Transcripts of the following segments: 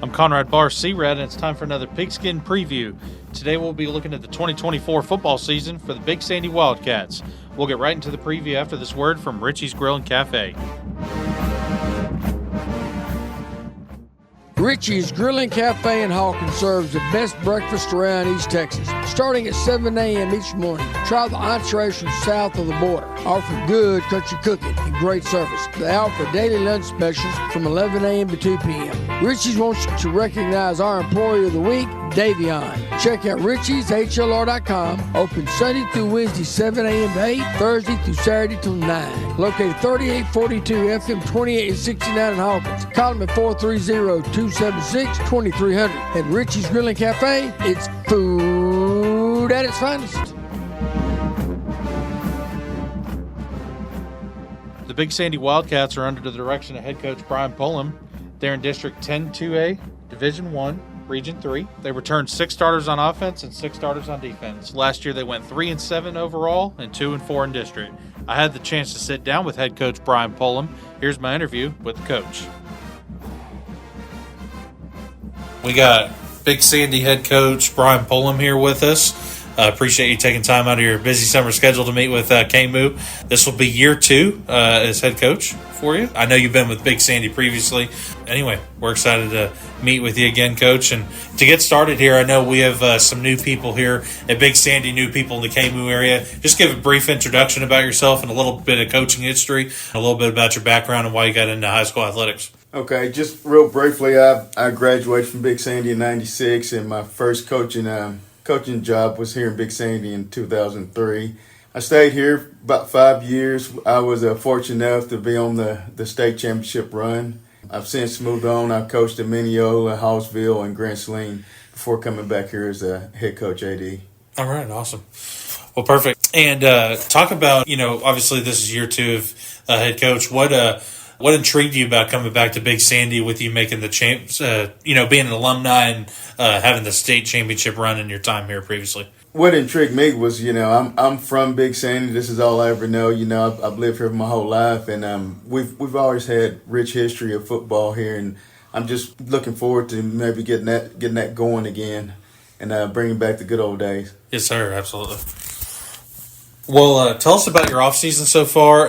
I'm Conrad Bahr, C-Red, and it's time for another Pigskin preview. Today we'll be looking at the 2024 football season for the Big Sandy Wildcats. We'll get right into the preview after this word from Richie's Grill and Cafe. Richie's Grilling Cafe in Hawkins serves the best breakfast around East Texas. Starting at 7 a.m. each morning, try the entrees from south of the border. Offer good country cooking and great service. They offer daily lunch specials from 11 a.m. to 2 p.m. Richie's wants to recognize our Employee of the Week, Davion. Check out richie'shlr.com. Open Sunday through Wednesday, 7 a.m. to 8, Thursday through Saturday till 9. Located 3842 FM 2869 in Hawkins. Call them at 430-276-2300. At Richie's Grilling Cafe, it's food at its finest. The Big Sandy Wildcats are under the direction of head coach Brian Pullum. They're in District 10-2A, Division I, Region 3. They returned 6 starters on offense and 6 starters on defense. Last year they went 3-7 overall and 2-4 in district. I had the chance to sit down with head coach Brian Pullum. Here's my interview with the coach. We got Big Sandy head coach Brian Pullum here with us. Appreciate you taking time out of your busy summer schedule to meet with KMOO. This will be year 2 as head coach for you. I know you've been with Big Sandy previously. Anyway, we're excited to meet with you again, Coach. And to get started here, I know we have some new people here at Big Sandy, new people in the KMOO area. Just give a brief introduction about yourself and a little bit of coaching history, and a little bit about your background and why you got into high school athletics. Okay, just real briefly, I graduated from Big Sandy in '96, and my first coaching job was here in Big Sandy in 2003. I stayed here about 5 years. I was fortunate enough to be on the state championship run. I've since moved on. I've coached in Mineola, Hallsville, and Grand Saline before coming back here as a head coach AD. All right, awesome. Well, perfect. And talk about, obviously this is year 2 of head coach. What intrigued you about coming back to Big Sandy with you making the champs, being an alumni and having the state championship run in your time here previously? What intrigued me was, I'm from Big Sandy. This is all I ever know. I've lived here my whole life, and we've always had rich history of football here, and I'm just looking forward to maybe getting that going again and bringing back the good old days. Yes, sir. Absolutely. Well, tell us about your offseason so far.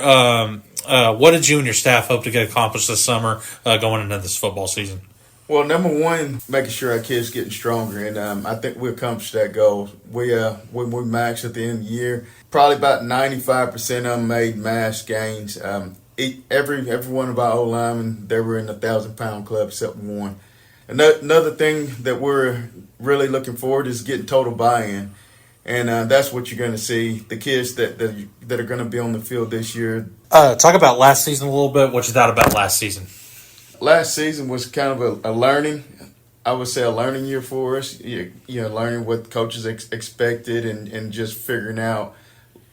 What did you and your staff hope to get accomplished this summer going into this football season? Well, number one, making sure our kids getting stronger, and I think we accomplished that goal. We maxed at the end of the year. Probably about 95% of them made mass gains. Every one of our O-linemen, they were in the 1,000-pound club except one. Another thing that we're really looking forward to is getting total buy-in. And that's what you're going to see, the kids that are going to be on the field this year. Talk about last season a little bit. What you thought about last season? Last season was kind of a learning, I would say a learning year for us. Learning what coaches expected and just figuring out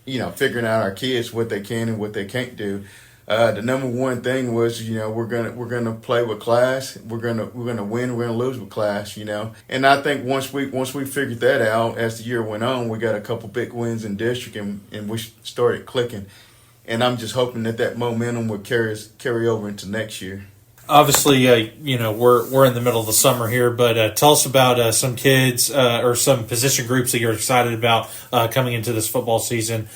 our kids, what they can and what they can't do. The number one thing was, we're gonna play with class. We're gonna win. We're gonna lose with class. And I think once we figured that out as the year went on, we got a couple big wins in district and we started clicking. And I'm just hoping that momentum will carry over into next year. Obviously, we're in the middle of the summer here, but tell us about some kids or some position groups that you're excited about coming into this football season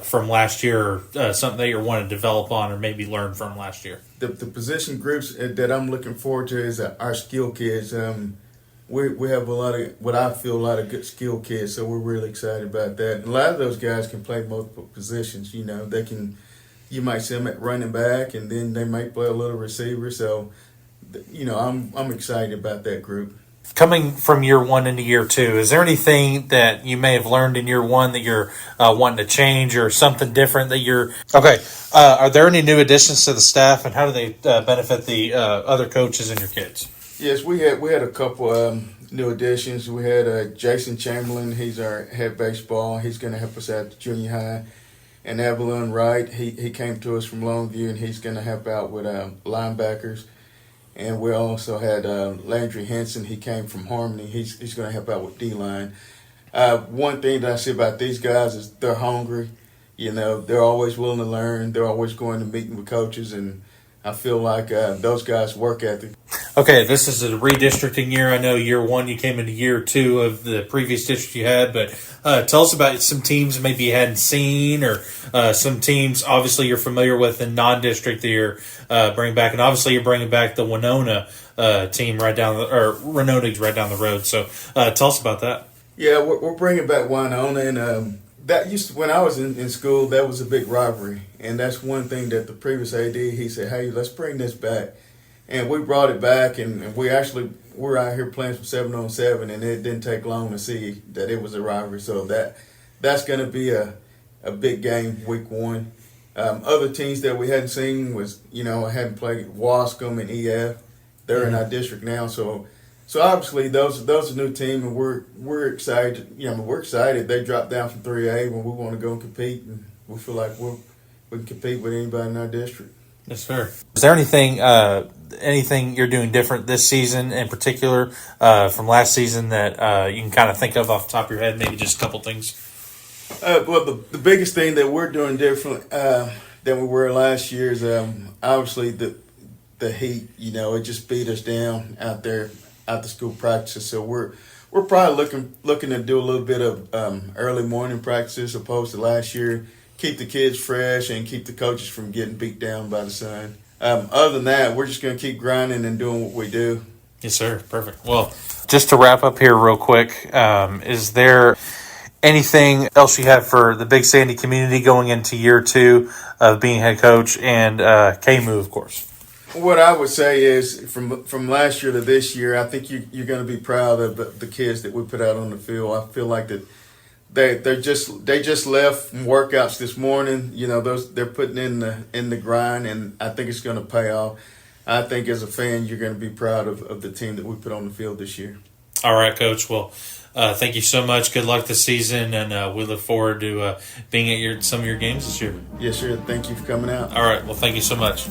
from last year, or something that you're wanting to develop on or maybe learn from last year. The position groups that I'm looking forward to is our skill kids. We have a lot of good skill kids, so we're really excited about that. And a lot of those guys can play multiple positions. They can. You might see them at running back, and then they might play a little receiver. So, I'm excited about that group. Coming from year 1 into year 2, is there anything that you may have learned in year 1 that you're wanting to change, or something different that you're okay? Are there any new additions to the staff, and how do they benefit the other coaches and your kids? Yes, we had a couple new additions. We had Jason Chamberlain. He's our head baseball. He's going to help us at junior high. And Evelyn Wright, he came to us from Longview, and he's going to help out with linebackers. And we also had Landry Henson. He came from Harmony. He's going to help out with D-line. One thing that I see about these guys is they're hungry. They're always willing to learn. They're always going to meeting with coaches, and I feel like those guys' work ethic Okay, this is a redistricting year. I know year one you came into year two of the previous district you had, but tell us about some teams maybe you hadn't seen, or some teams obviously you're familiar with in non-district that you're bringing back, and obviously you're bringing back the Winona team Winona's right down the road. So tell us about that. Yeah, we're bringing back Winona, and that used to, when I was in school, that was a big rivalry, and that's one thing that the previous AD, he said, hey, let's bring this back. And we brought it back, and we're out here playing some 7-on-7, and it didn't take long to see that it was a rivalry. So that's going to be a big game week one. Other teams that we hadn't seen was, I hadn't played Wascom and EF. They're in our district now, so obviously those are new teams, and we're excited. We're excited. They dropped down from 3A when we want to go and compete, and we feel like we can compete with anybody in our district. That's fair. Is there anything you're doing different this season in particular from last season that you can kind of think of off the top of your head? Maybe just a couple things. Well, the biggest thing that we're doing different than we were last year is obviously the heat. It just beat us down out there at the school practices. So we're probably looking to do a little bit of early morning practices opposed to last year. Keep the kids fresh and keep the coaches from getting beat down by the sun. Other than that, we're just going to keep grinding and doing what we do. Yes, sir. Perfect. Well, just to wrap up here real quick, is there anything else you have for the Big Sandy community going into year two of being head coach and KMOO, of course? What I would say is from last year to this year, I think you're going to be proud of the kids that we put out on the field. I feel like that they just left from workouts this morning. They're putting in the grind, and I think it's going to pay off. I think as a fan, you're going to be proud of the team that we put on the field this year. All right, Coach. Well, thank you so much. Good luck this season, and we look forward to being at some of your games this year. Yes, sir. Thank you for coming out. All right. Well, thank you so much.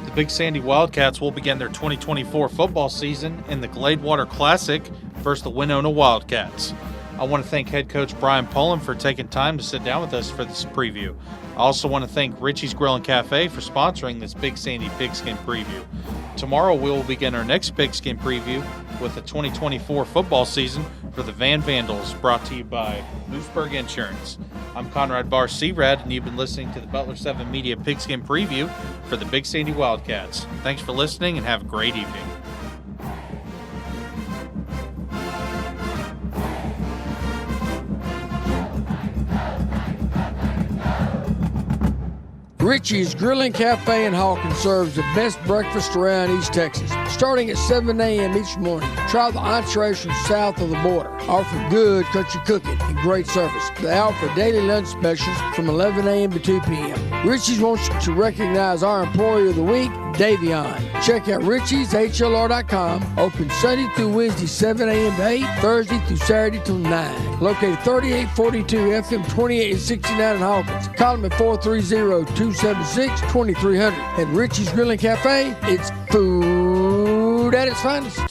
The Big Sandy Wildcats will begin their 2024 football season in the Gladewater Classic versus the Winona Wildcats. I want to thank head coach Brian Pullum for taking time to sit down with us for this preview. I also want to thank Richie's Grill and Cafe for sponsoring this Big Sandy Pigskin preview. Tomorrow we will begin our next Pigskin preview with the 2024 football season for the Van Vandals, brought to you by Mooseburg Insurance. I'm Conrad Bahr, C-Rad, and you've been listening to the Butler7media Pigskin preview for the Big Sandy Wildcats. Thanks for listening, and have a great evening. Richie's Grilling Cafe in Hawkins serves the best breakfast around East Texas. Starting at 7 a.m. each morning, try the entrees from south of the border. Offer good country cooking and great service. They offer daily lunch specials from 11 a.m. to 2 p.m. Richie's wants to recognize our Employee of the Week, Davion. Check out richieshlr.com. Open Sunday through Wednesday, 7 a.m. to 8, Thursday through Saturday till 9. Located 3842 FM 2869 in Hawkins. Call them at 430-276-2300. At Richie's Grilling Cafe, it's food at its finest.